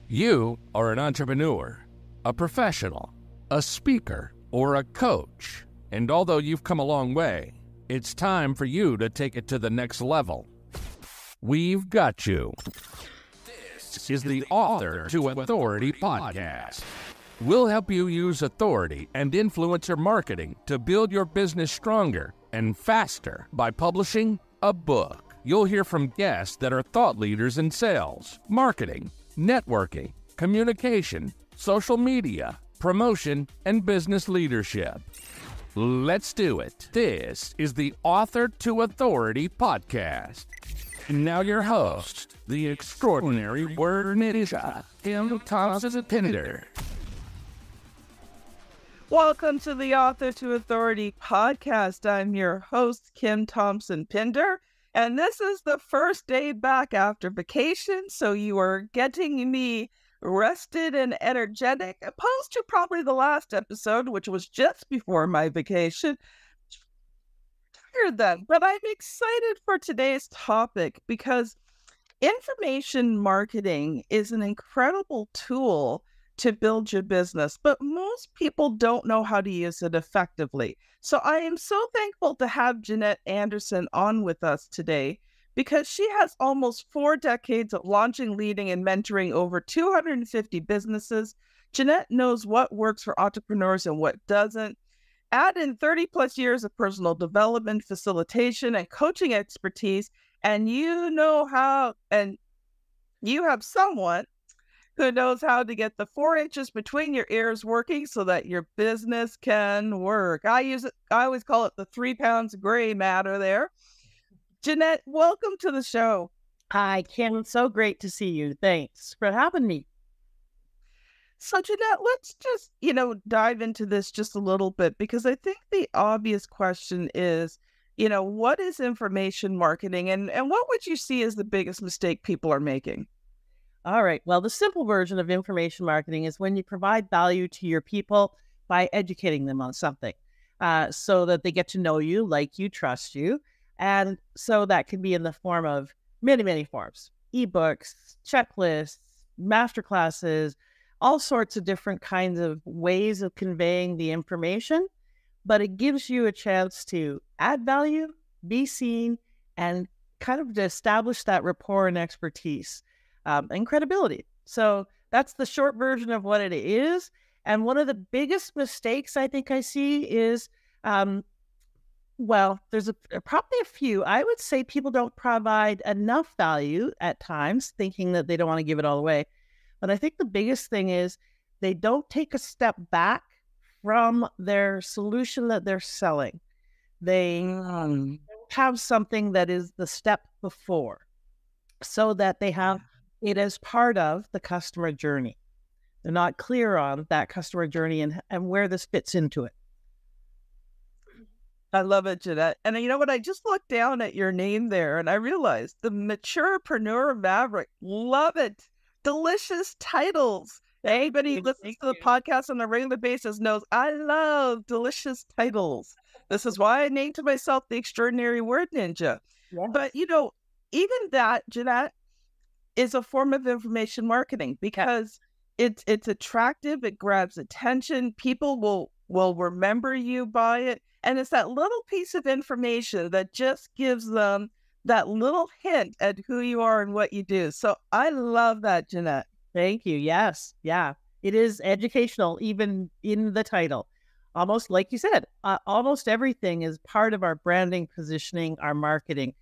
You are an entrepreneur, a professional, a speaker, or a coach. And although you've come a long way, it's time for you to take it to the next level. We've got you. This is the Author to Authority podcast. We'll help you use authority and influencer marketing to build your business stronger and faster by publishing a book. You'll hear from guests that are thought leaders in sales, marketing, networking, communication, social media, promotion, and business leadership. Let's do it. This is the Author to Authority podcast. And now your host, the extraordinary word ninja, Kim Thompson-Pinder. Welcome to the Author to Authority podcast. I'm your host, Kim Thompson-Pinder, and this is the first day back after vacation, so you are getting me rested and energetic, opposed to probably the last episode, which was just before my vacation. Tired then, but I'm excited for today's topic because information marketing is an incredible tool to build your business, but most people don't know how to use it effectively. So I am so thankful to have Jannette Anderson on with us today because she has almost 4 decades of launching, leading, and mentoring over 250 businesses. Jannette knows what works for entrepreneurs and what doesn't. Add in 30 plus years of personal development, facilitation, and coaching expertise, and you have someone who knows how to get the 4 inches between your ears working so that your business can work. I always call it the 3 pounds of gray matter there. Jannette, welcome to the show. Hi, Kim. So great to see you. Thanks for having me. So, Jannette, let's just, dive into this just a little bit, because I think the obvious question is, what is information marketing and what would you see as the biggest mistake people are making? All right. Well, the simple version of information marketing is when you provide value to your people by educating them on something so that they get to know you, like you, trust you. And so that can be in the form of many, many forms: ebooks, checklists, masterclasses, all sorts of different kinds of ways of conveying the information. But it gives you a chance to add value, be seen, and kind of to establish that rapport and expertise. And credibility. So that's the short version of what it is. And one of the biggest mistakes I think I see is, there's probably a few. I would say people don't provide enough value at times, thinking that they don't want to give it all away. But I think the biggest thing is they don't take a step back from their solution that they're selling. They have something that is the step before, so that they have it as part of the customer journey. They're not clear on that customer journey and where this fits into it. I love it, Jannette. And you know what? I just looked down at your name there and I realized the Mature Preneur Maverick. Love it. Delicious titles. Anybody who listens to the podcast on a regular basis knows I love delicious titles. This is why I named to myself the Extraordinary Word Ninja. Yes. But, even that, Jannette, is a form of information marketing because it's attractive, it grabs attention, people will remember you by it, and it's that little piece of information that just gives them that little hint at who you are and what you do. So I love that, Jannette. Thank you. Yes. Yeah. It is educational, even in the title. Almost like you said, almost everything is part of our branding, positioning, our marketing,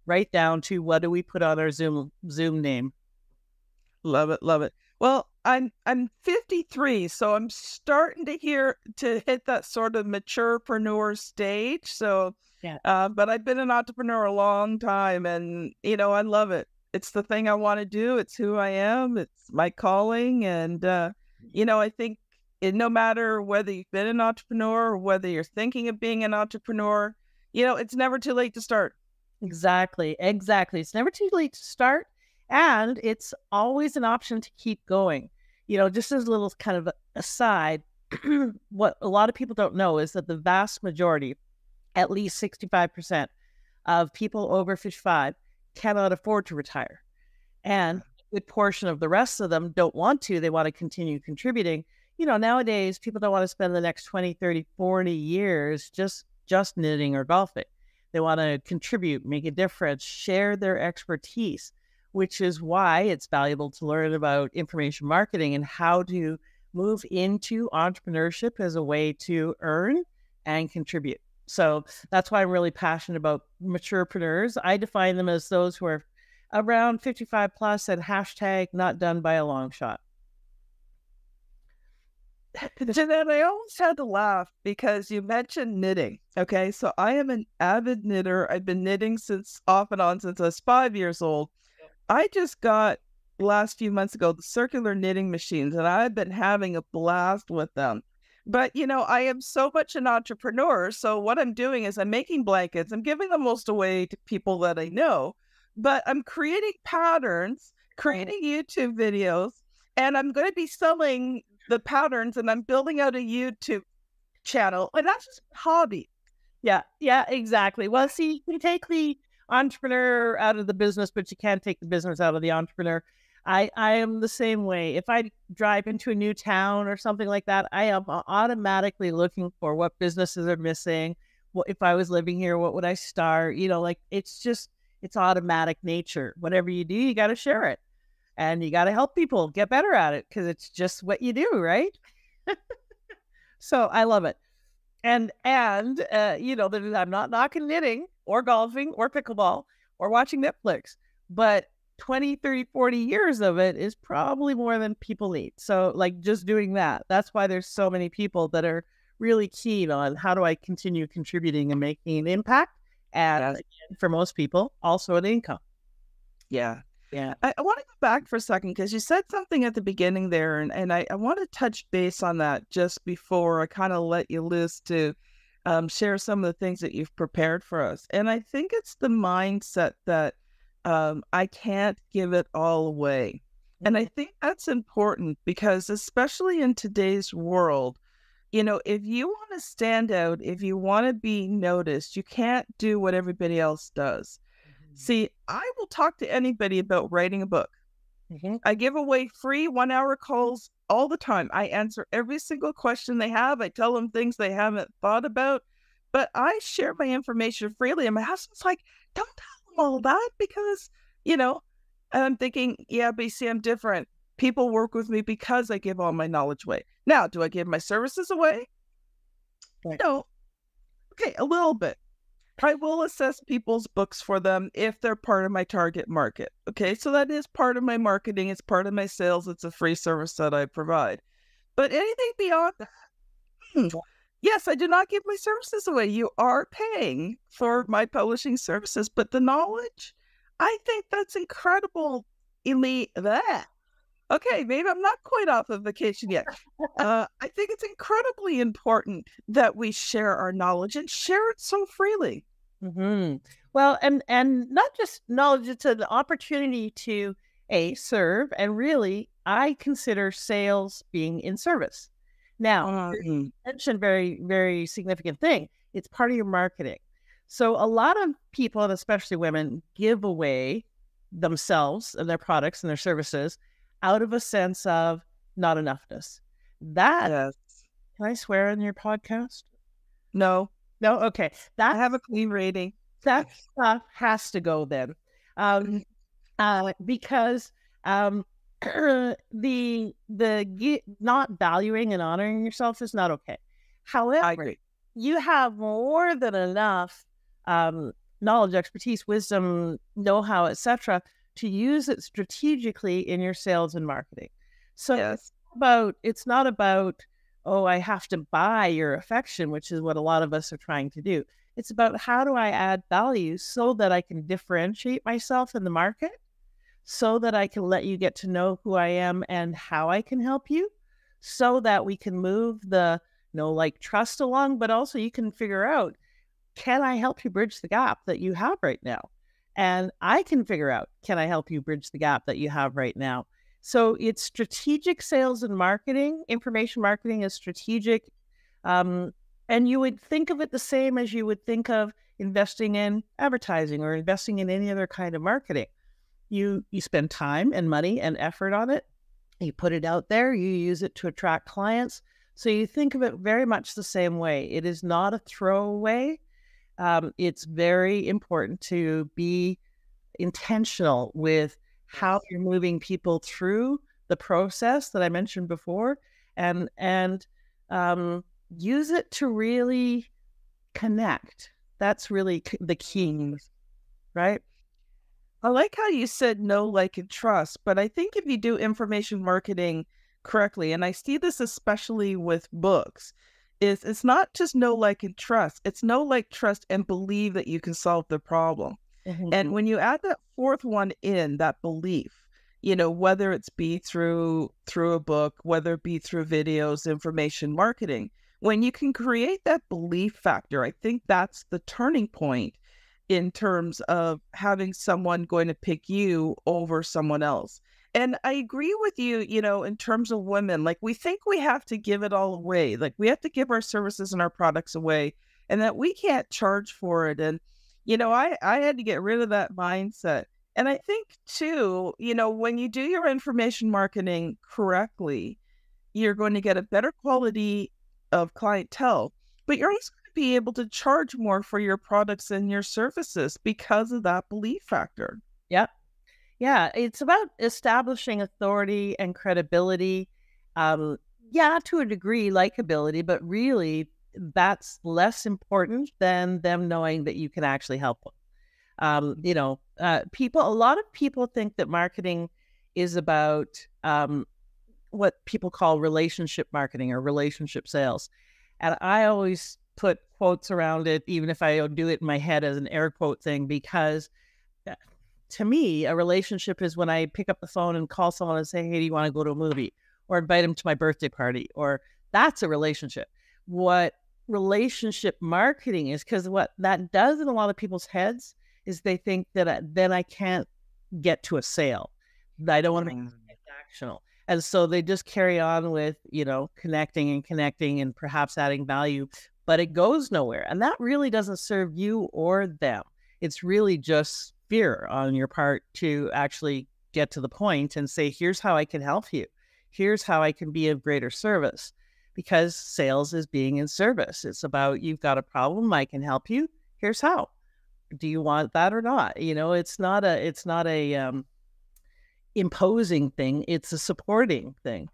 right down to what do we put on our Zoom name. Love it, love it. Well, I'm 53, so I'm starting to hit that sort of maturepreneur stage. So, yeah. But I've been an entrepreneur a long time, and I love it. It's the thing I want to do. It's who I am. It's my calling, and I think no matter whether you've been an entrepreneur or whether you're thinking of being an entrepreneur, it's never too late to start. Exactly. It's never too late to start. And it's always an option to keep going. Just as a little kind of aside, what a lot of people don't know is that the vast majority, at least 65% of people over 55, cannot afford to retire. And good portion of the rest of them don't want to. They want to continue contributing. Nowadays, people don't want to spend the next 20, 30, 40 years just knitting or golfing. They want to contribute, make a difference, share their expertise, which is why it's valuable to learn about information marketing and how to move into entrepreneurship as a way to earn and contribute. So that's why I'm really passionate about mature preneurs. I define them as those who are around 55 plus and hashtag not done by a long shot. Jannette, I almost had to laugh because you mentioned knitting. Okay, so I am an avid knitter. I've been knitting off and on since I was 5 years old. I just got last few months ago the circular knitting machines, and I've been having a blast with them. But I am so much an entrepreneur. So what I'm doing is I'm making blankets. I'm giving them most away to people that I know, but I'm creating patterns, creating YouTube videos, and I'm going to be selling the patterns, and I'm building out a YouTube channel, and that's just a hobby. Yeah, exactly. Well, see, you can take the entrepreneur out of the business, but you can't take the business out of the entrepreneur. I am the same way. If I drive into a new town or something like that, I am automatically looking for what businesses are missing. If I was living here, what would I start? It's automatic nature. Whatever you do, you got to share it. And you got to help people get better at it because it's just what you do, right? So I love it. And I'm not knocking knitting or golfing or pickleball or watching Netflix, but 20, 30, 40 years of it is probably more than people need. So just doing that, that's why there's so many people that are really keen on how do I continue contributing and making an impact. And again, for most people, also an income. Yeah. I want to go back for a second because you said something at the beginning there, and I want to touch base on that just before I kind of let you loose to share some of the things that you've prepared for us. And I think it's the mindset that I can't give it all away. And I think that's important because especially in today's world, if you want to stand out, if you want to be noticed, you can't do what everybody else does. See, I will talk to anybody about writing a book. I give away free 1-hour calls all the time. I answer every single question they have. I tell them things they haven't thought about, but I share my information freely. And my husband's like, don't tell them all that because, and I'm thinking, yeah, but you see, I'm different. People work with me because I give all my knowledge away. Now, do I give my services away? Right. No. Okay, a little bit. I will assess people's books for them if they're part of my target market. Okay, so that is part of my marketing. It's part of my sales. It's a free service that I provide. But anything beyond that, yes, I do not give my services away. You are paying for my publishing services, but the knowledge, I think that's incredible. Elite that. Okay, maybe I'm not quite off of vacation yet. I think it's incredibly important that we share our knowledge and share it so freely. Well, and not just knowledge, it's an opportunity to serve. And really, I consider sales being in service. Now, you mentioned very, very significant thing. It's part of your marketing. So a lot of people, and especially women, give away themselves and their products and their services out of a sense of not enoughness. Can I swear on your podcast? No. Okay. I have a clean rating. That stuff has to go then, because the not valuing and honoring yourself is not okay. However, I agree. You have more than enough knowledge, expertise, wisdom, know-how, etc., to use it strategically in your sales and marketing. So it's not about, oh, I have to buy your affection, which is what a lot of us are trying to do. It's about how do I add value so that I can differentiate myself in the market, so that I can let you get to know who I am and how I can help you, so that we can move the trust along, but also you can figure out, can I help you bridge the gap that you have right now? And I can figure out, can I help you bridge the gap that you have right now? So it's strategic sales and marketing. Information marketing is strategic. And you would think of it the same as you would think of investing in advertising or investing in any other kind of marketing. You spend time and money and effort on it. You put it out there, you use it to attract clients. So you think of it very much the same way. It is not a throwaway. It's very important to be intentional with how you're moving people through the process that I mentioned before, and use it to really connect. That's really the key, right? I like how you said know, like, and trust, but I think if you do information marketing correctly, and I see this especially with books, is it's not just know, like, and trust. It's know, like, trust, and believe that you can solve the problem. And when you add that fourth one in, that belief, whether it's be through a book, whether it be through videos, information marketing, when you can create that belief factor, I think that's the turning point in terms of having someone going to pick you over someone else. And I agree with you, in terms of women, like we think we have to give it all away. Like we have to give our services and our products away and that we can't charge for it. And, I had to get rid of that mindset. And I think too, when you do your information marketing correctly, you're going to get a better quality of clientele, but you're also going to be able to charge more for your products and your services because of that belief factor. Yep. Yeah, it's about establishing authority and credibility. Yeah, to a degree, likability, but really that's less important than them knowing that you can actually help them. A lot of people think that marketing is about what people call relationship marketing or relationship sales. And I always put quotes around it, even if I don't do it in my head as an air quote thing, because to me, a relationship is when I pick up the phone and call someone and say, hey, do you want to go to a movie? Or invite them to my birthday party? Or that's a relationship. What relationship marketing is, because what that does in a lot of people's heads is they think that then I can't get to a sale. I don't want to make it transactional. And so they just carry on with, connecting and perhaps adding value, but it goes nowhere. And that really doesn't serve you or them. It's really just fear on your part to actually get to the point and say, here's how I can help you. Here's how I can be of greater service, because sales is being in service. It's about, you've got a problem, I can help you. Here's how. Do you want that or not? It's not a imposing thing. It's a supporting thing.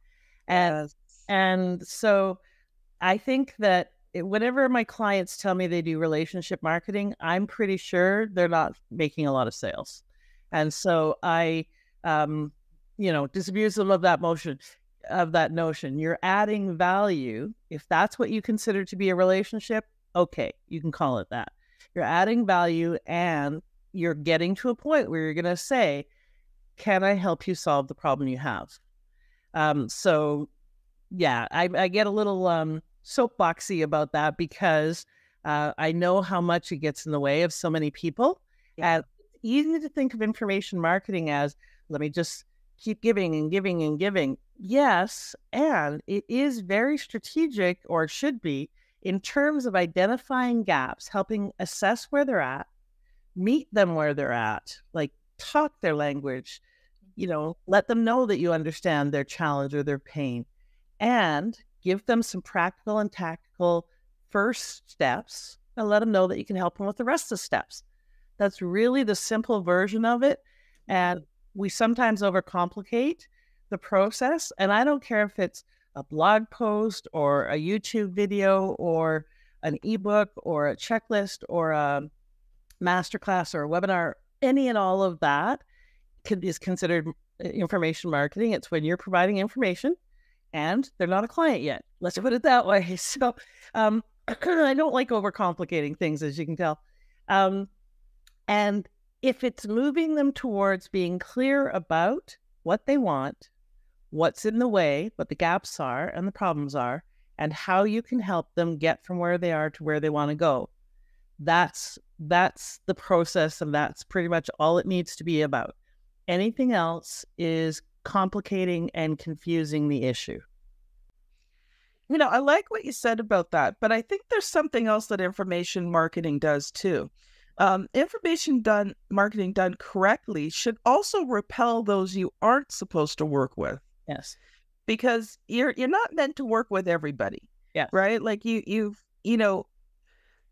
And so I think that whenever my clients tell me they do relationship marketing, I'm pretty sure they're not making a lot of sales. And so I, disabuse them of that notion. You're adding value. If that's what you consider to be a relationship, okay, you can call it that. You're adding value and you're getting to a point where you're going to say, can I help you solve the problem you have? So yeah, I get a little soapboxy about that because I know how much it gets in the way of so many people. Yeah. It's easy to think of information marketing as, let me just keep giving and giving and giving. Yes, and it is very strategic, or it should be, in terms of identifying gaps, helping assess where they're at, meet them where they're at, like talk their language, let them know that you understand their challenge or their pain, and give them some practical and tactical first steps and let them know that you can help them with the rest of the steps. That's really the simple version of it. And we sometimes overcomplicate the process. And I don't care if it's a blog post or a YouTube video or an ebook or a checklist or a masterclass or a webinar, any and all of that is considered information marketing. It's when you're providing information and they're not a client yet. Let's put it that way. So I don't like overcomplicating things, as you can tell. And if it's moving them towards being clear about what they want, what's in the way, what the gaps are and the problems are, and how you can help them get from where they are to where they want to go, that's the process, and that's pretty much all it needs to be about. Anything else is complicating and confusing the issue. I like what you said about that, but I think there's something else that information marketing does too. Marketing done correctly should also repel those you aren't supposed to work with. Yes. Because you're not meant to work with everybody. Yes. Right? Like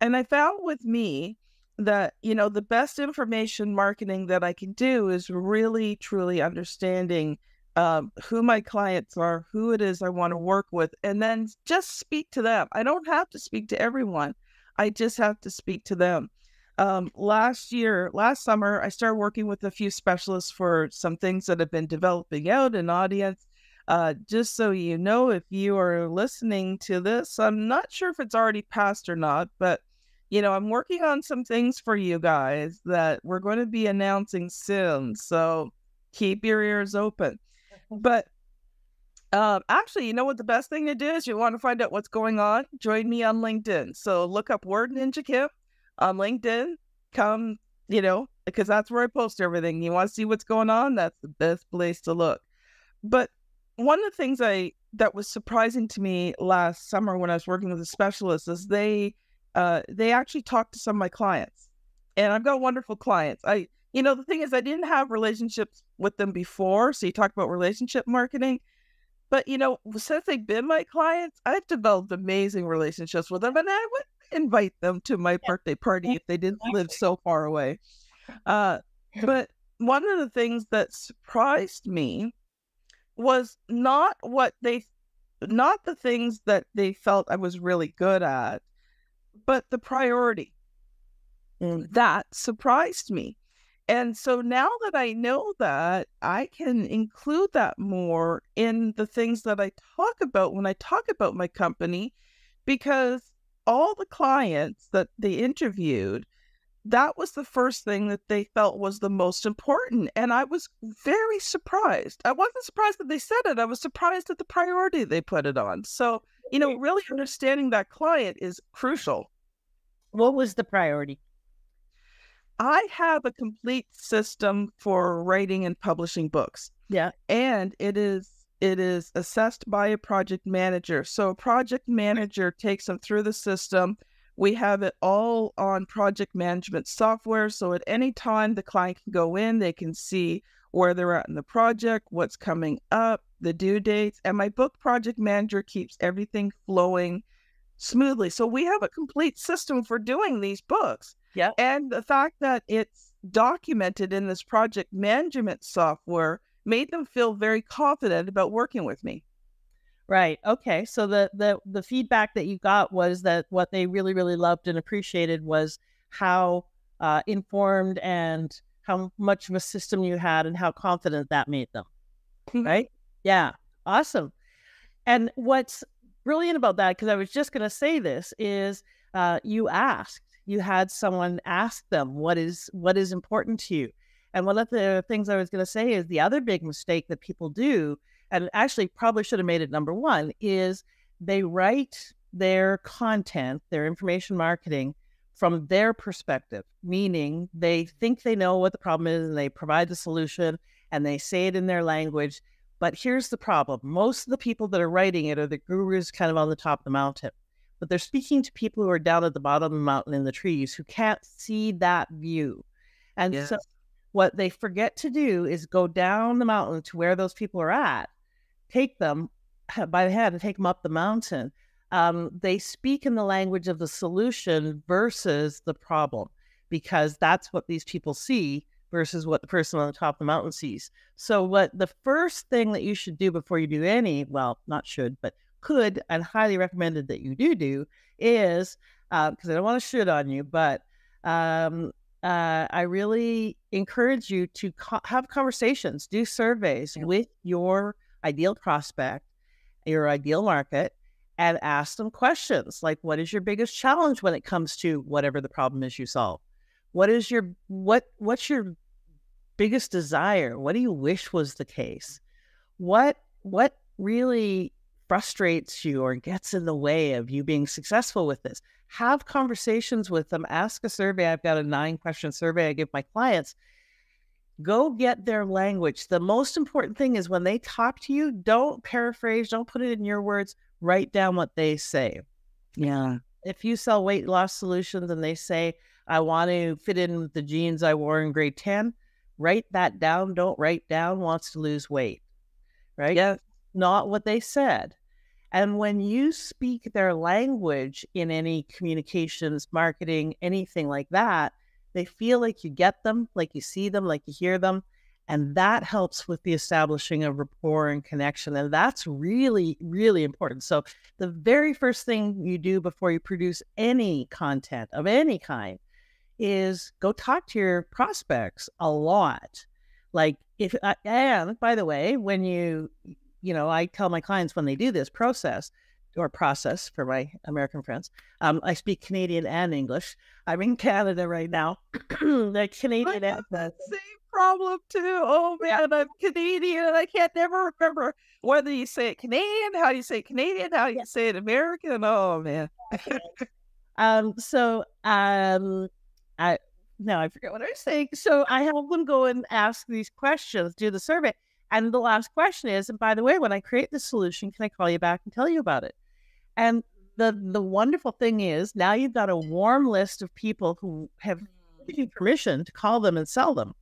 and I found with me that, the best information marketing that I can do is really, truly understanding who my clients are, who it is I want to work with, and then just speak to them. I don't have to speak to everyone. I just have to speak to them. Last summer, I started working with a few specialists for some things that have been developing out in audience. Just so you know, if you are listening to this, I'm not sure if it's already passed or not, but I'm working on some things for you guys that we're going to be announcing soon. So keep your ears open. But actually, what the best thing to do is, you want to find out what's going on? Join me on LinkedIn. So look up Word Ninja Kim on LinkedIn. Come, because that's where I post everything. You want to see what's going on? That's the best place to look. But one of the things that was surprising to me last summer when I was working with a specialist is they actually talked to some of my clients, and I've got wonderful clients. The thing is, I didn't have relationships with them before. So you talk about relationship marketing, but since they've been my clients, I've developed amazing relationships with them, and I would invite them to my birthday party if they didn't live so far away. But one of the things that surprised me was not the things that they felt I was really good at, but the priority. That surprised me. And so now that I know that, I can include that more in the things that I talk about when I talk about my company, because all the clients that they interviewed, that was the first thing that they felt was the most important. And I was very surprised. I wasn't surprised that they said it. I was surprised at the priority they put it on. So, really understanding that client is crucial. What was the priority? I have a complete system for writing and publishing books. Yeah. And it is assessed by a project manager. So a project manager takes them through the system. We have it all on project management software. So at any time the client can go in, they can see where they're at in the project, what's coming up, the due dates. And my book project manager keeps everything flowing smoothly. So we have a complete system for doing these books. Yeah. And the fact that it's documented in this project management software made them feel very confident about working with me. Right. Okay. So the feedback that you got was that what they really, really loved and appreciated was how informed and how much of a system you had and how confident that made them. Right? Yeah. Awesome. And what's brilliant about that, because I was just going to say this, is you had someone ask them what is important to you. And one of the things I was going to say is the other big mistake that people do, and actually probably should have made it number one, is they write their content, their information marketing, from their perspective, meaning they think they know what the problem is and they provide the solution and they say it in their language. But here's the problem. Most of the people that are writing it are the gurus kind of on the top of the mountain, but they're speaking to people who are down at the bottom of the mountain in the trees who can't see that view. And so what they forget to do is go down the mountain to where those people are at, take them by the hand and take them up the mountain. They speak in the language of the solution versus the problem, because that's what these people see versus what the person on the top of the mountain sees. So what the first thing that you should do before you do any, well, not should, but could and highly recommended that you do is, because I don't want to should on you, but I really encourage you to have conversations, do surveys with your ideal prospect, your ideal market, and ask them questions like, what is your biggest challenge when it comes to whatever the problem is you solve? What's your biggest desire? What do you wish was the case? What really frustrates you or gets in the way of you being successful with this? Have conversations with them. Ask a survey. I've got a 9-question survey I give my clients. Go get their language. The most important thing is when they talk to you, don't paraphrase, don't put it in your words, write down what they say. Yeah. If you sell weight loss solutions and they say, I want to fit in with the jeans I wore in grade 10. Write that down. Don't write down wants to lose weight, right? Yes. Not what they said. And when you speak their language in any communications, marketing, anything like that, they feel like you get them, like you see them, like you hear them. And that helps with the establishing of rapport and connection. And that's really, really important. So the very first thing you do before you produce any content of any kind is go talk to your prospects a lot. Like and by the way, when I tell my clients when they do this process for my American friends, I speak Canadian and English. I'm in Canada right now. The Canadian I have that same problem too. Oh man, I'm Canadian and I can't never remember whether you say it Canadian, how you say Canadian, how you say it American. Oh man. I forget what I was saying. So I have them go and ask these questions, do the survey. And the last question is, and by the way, when I create the solution, can I call you back and tell you about it? And the wonderful thing is now you've got a warm list of people who have given you permission to call them and sell them.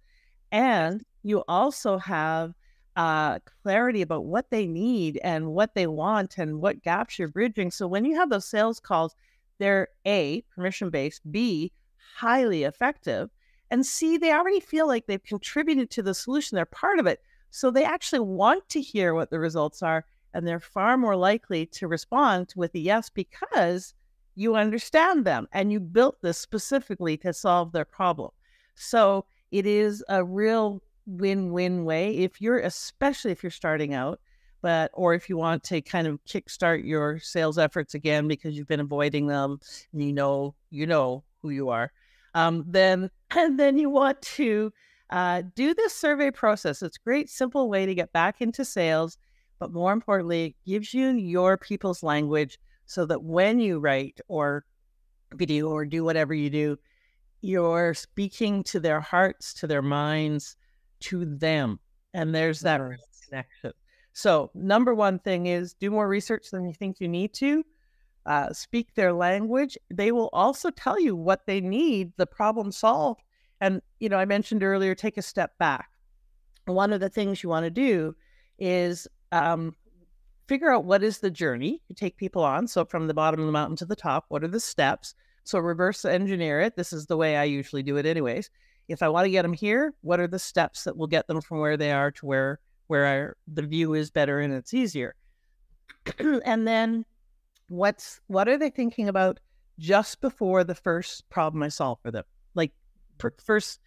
And you also have clarity about what they need and what they want and what gaps you're bridging. So when you have those sales calls, they're A, permission-based, B, highly effective, and C, they already feel like they've contributed to the solution. They're part of it. So they actually want to hear what the results are, and they're far more likely to respond with a yes because you understand them and you built this specifically to solve their problem. So it is a real win-win way especially if you're starting out, or if you want to kind of kickstart your sales efforts again because you've been avoiding them and you know who you are. Then you want to do this survey process. It's a great, simple way to get back into sales, but more importantly, it gives you your people's language so that when you write or video or do whatever you do, you're speaking to their hearts, to their minds, to them. And there's that connection. So number one thing is do more research than you think you need to. Speak their language. They will also tell you what they need, the problem solved. And, I mentioned earlier, take a step back. One of the things you want to do is figure out what is the journey you take people on. So from the bottom of the mountain to the top, what are the steps? So reverse engineer it. This is the way I usually do it anyways. If I want to get them here, what are the steps that will get them from where they are to where the view is better and it's easier? And then what are they thinking about just before the first problem I solve for them? Like first,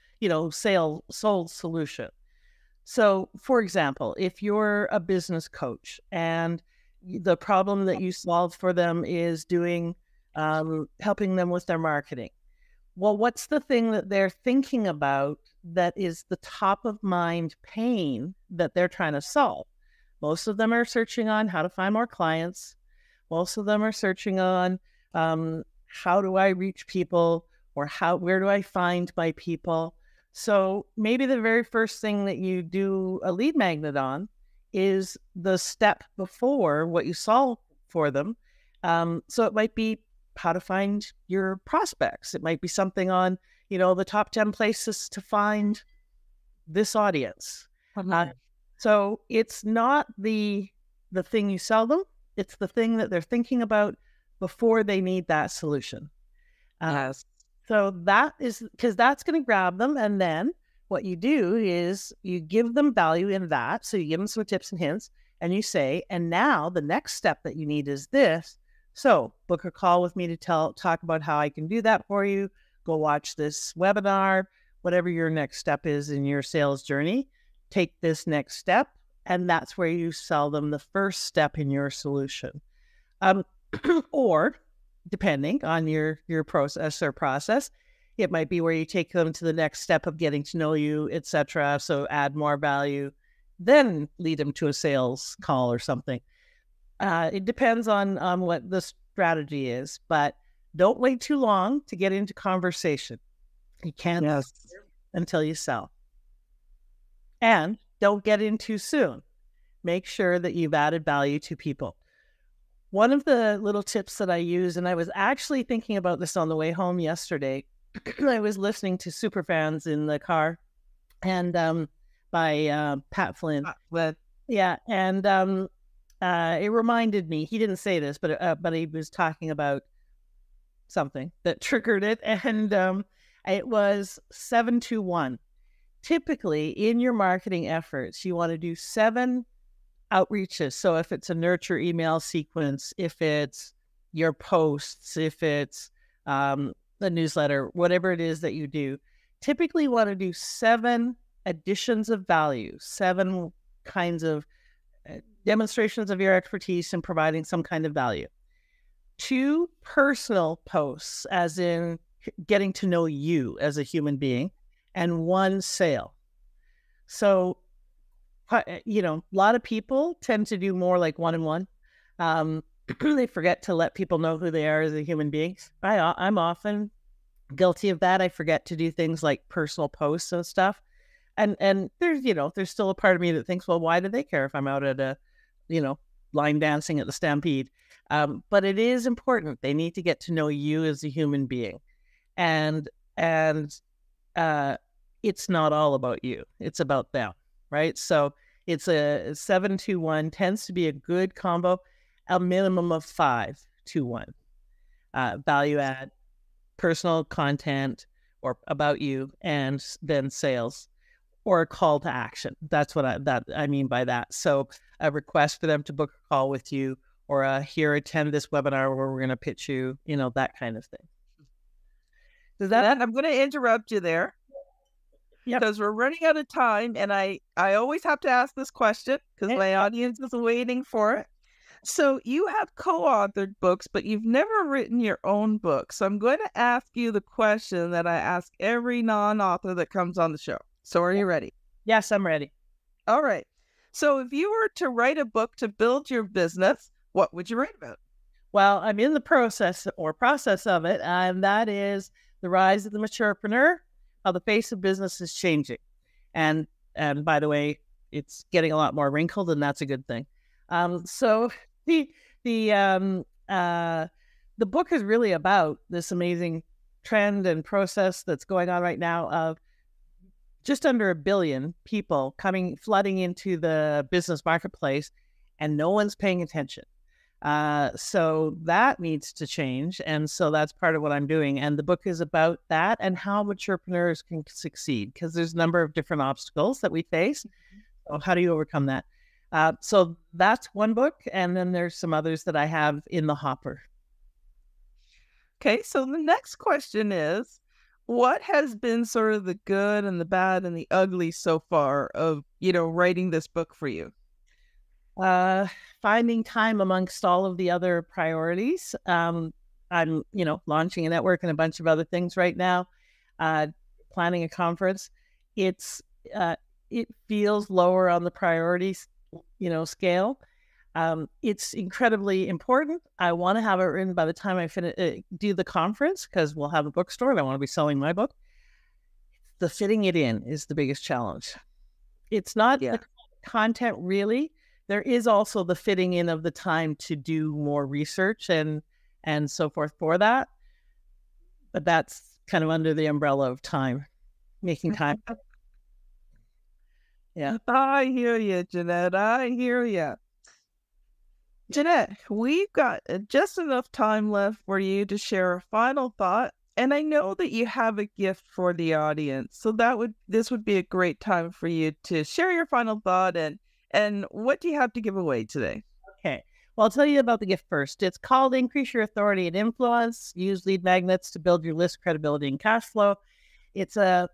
sold solution. So for example, if you're a business coach and the problem that you solve for them is helping them with their marketing. Well, what's the thing that they're thinking about that is the top of mind pain that they're trying to solve? Most of them are searching on how to find more clients. Most of them are searching on how do I reach people or where do I find my people? So maybe the very first thing that you do a lead magnet on is the step before what you solve for them. So it might be how to find your prospects. It might be something on, the top 10 places to find this audience. So it's not the thing you sell them. It's the thing that they're thinking about before they need that solution. Yes. So that is because that's going to grab them. And then what you do is you give them value in that. So you give them some tips and hints and you say, and now the next step that you need is this. So book a call with me to talk about how I can do that for you. Go watch this webinar, whatever your next step is in your sales journey. Take this next step. And that's where you sell them the first step in your solution. Or depending on your process, it might be where you take them to the next step of getting to know you, etc. So add more value, then lead them to a sales call or something. It depends on what the strategy is, but don't wait too long to get into conversation. You can't until you sell. And don't get in too soon. Make sure that you've added value to people. One of the little tips that I use, and I was actually thinking about this on the way home yesterday, I was listening to Superfans in the car, and by Pat Flynn. Yeah, and it reminded me. He didn't say this, but he was talking about something that triggered it, and it was 7-2-1. Typically, in your marketing efforts, you want to do 7 outreaches. So if it's a nurture email sequence, if it's your posts, if it's the newsletter, whatever it is that you do, typically you want to do 7 additions of value, 7 kinds of demonstrations of your expertise in providing some kind of value. 2 personal posts, as in getting to know you as a human being, and 1 sale. So, a lot of people tend to do more like 1-on-1. They forget to let people know who they are as a human being. I'm often guilty of that. I forget to do things like personal posts and stuff. And there's still a part of me that thinks, well, why do they care if I'm out at a, line dancing at the Stampede? But it is important. They need to get to know you as a human being. And it's not all about you. It's about them, right? So it's a 7-2-1, tends to be a good combo, a minimum of 5-2-1. Value add, personal content, or about you, and then sales, or a call to action. That's what I mean by that. So a request for them to book a call with you, or attend this webinar where we're going to pitch you, that kind of thing. I'm going to interrupt you there. Yep. Because we're running out of time, and I always have to ask this question because my audience is waiting for it. So you have co-authored books, but you've never written your own book. So I'm going to ask you the question that I ask every non-author that comes on the show. So are you ready? Yes, I'm ready. All right. So if you were to write a book to build your business, what would you write about? Well, I'm in the process of it, and that is the rise of the Mature Preneur, how the face of business is changing. And by the way, it's getting a lot more wrinkled, and that's a good thing. So the book is really about this amazing trend and process that's going on right now of just under 1 billion people flooding into the business marketplace, and no one's paying attention. So that needs to change. And so that's part of what I'm doing. And the book is about that and how maturepreneurs can succeed, because there's a number of different obstacles that we face. So how do you overcome that? So that's one book. And then there's some others that I have in the hopper. Okay. So the next question is, what has been sort of the good and the bad and the ugly so far of, writing this book for you? Finding time amongst all of the other priorities. I'm, launching a network and a bunch of other things right now, planning a conference. It feels lower on the priorities, scale. It's incredibly important. I want to have it written by the time I do the conference, because we'll have a bookstore and I want to be selling my book. The fitting it in is the biggest challenge. It's not the content really. There is also the fitting in of the time to do more research and so forth for that. But that's kind of under the umbrella of time, making time. Yeah. I hear you, Jannette. I hear you. Jannette, we've got just enough time left for you to share a final thought. And I know that you have a gift for the audience. So this would be a great time for you to share your final thought. And what do you have to give away today? Okay. Well, I'll tell you about the gift first. It's called Increase Your Authority and Influence. Use lead magnets to build your list credibility and cash flow. It's an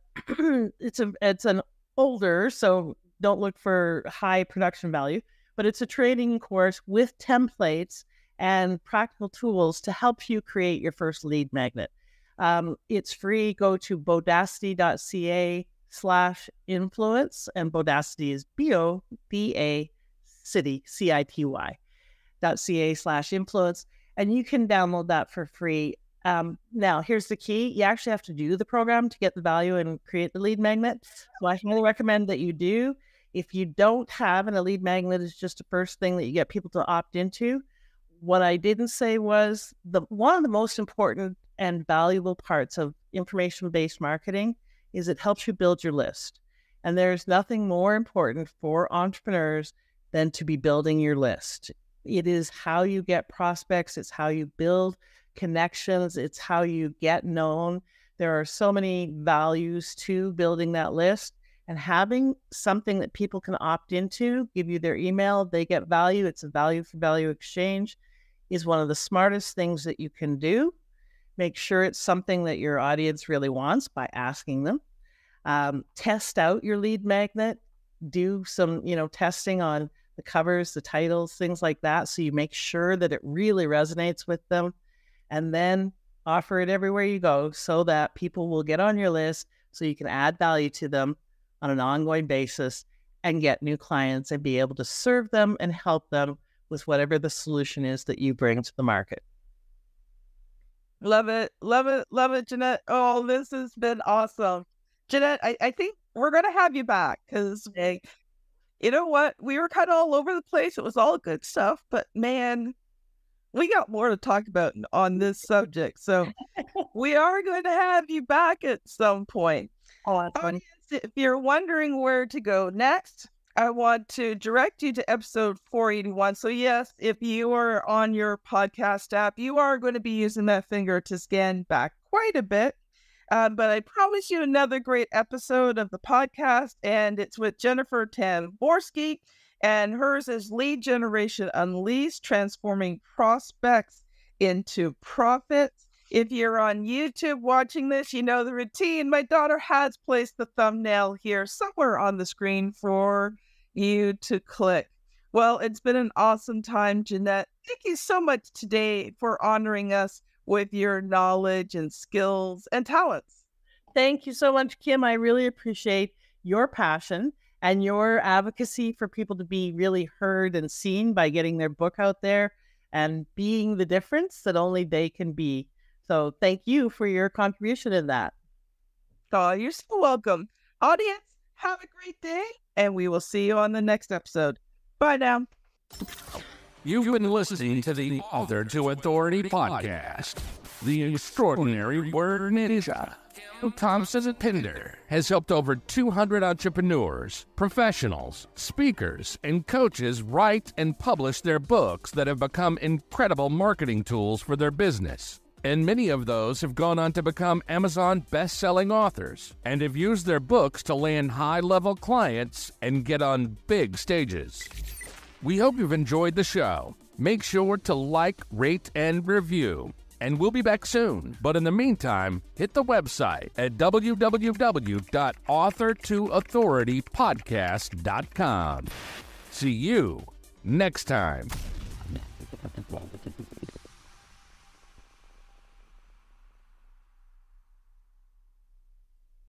older, so don't look for high production value, but it's a training course with templates and practical tools to help you create your first lead magnet. It's free. Go to bodacity.ca/influence, and Bodacity is BODA City, CITY .ca/influence, and you can download that for free. Now, here's the key. You actually have to do the program to get the value and create the lead magnet. So I highly recommend that you do. If you don't have, and a lead magnet is just the first thing that you get people to opt into, what I didn't say was one of the most important and valuable parts of information-based marketing is it helps you build your list. And there's nothing more important for entrepreneurs than to be building your list. It is how you get prospects. It's how you build connections. It's how you get known. There are so many values to building that list, and having something that people can opt into, give you their email, they get value. It's a value for value exchange, is one of the smartest things that you can do. Make sure it's something that your audience really wants by asking them. Test out your lead magnet. Do some, testing on the covers, the titles, things like that, so you make sure that it really resonates with them. And then offer it everywhere you go so that people will get on your list so you can add value to them on an ongoing basis and get new clients and be able to serve them and help them with whatever the solution is that you bring to the market. Love it. Love it. Love it, Jannette. Oh, this has been awesome. Jannette, I think we're going to have you back because, you know what? We were kind of all over the place. It was all good stuff, but man, we got more to talk about on this subject. So we are going to have you back at some point. Oh, that's funny. If you're wondering where to go next, I want to direct you to episode 481. So yes, if you are on your podcast app, you are going to be using that finger to scan back quite a bit. But I promise you another great episode of the podcast, and it's with Jennifer Tamborski, and hers is Lead Generation Unleashed, transforming prospects into profits. If you're on YouTube watching this, you know the routine. My daughter has placed the thumbnail here somewhere on the screen for you to click. Well, it's been an awesome time, Jannette. Thank you so much today for honoring us with your knowledge and skills and talents. Thank you so much, Kim. I really appreciate your passion and your advocacy for people to be really heard and seen by getting their book out there and being the difference that only they can be. So thank you for your contribution in that. Oh, you're so welcome. Audience, have a great day, and we will see you on the next episode. Bye now. You've been listening to the Author to Authority podcast. The extraordinary word ninja, Thompson Pinder, has helped over 200 entrepreneurs, professionals, speakers, and coaches write and publish their books that have become incredible marketing tools for their business. And many of those have gone on to become Amazon best-selling authors and have used their books to land high-level clients and get on big stages. We hope you've enjoyed the show. Make sure to like, rate, and review. And we'll be back soon. But in the meantime, hit the website at www.authortoauthoritypodcast.com. See you next time.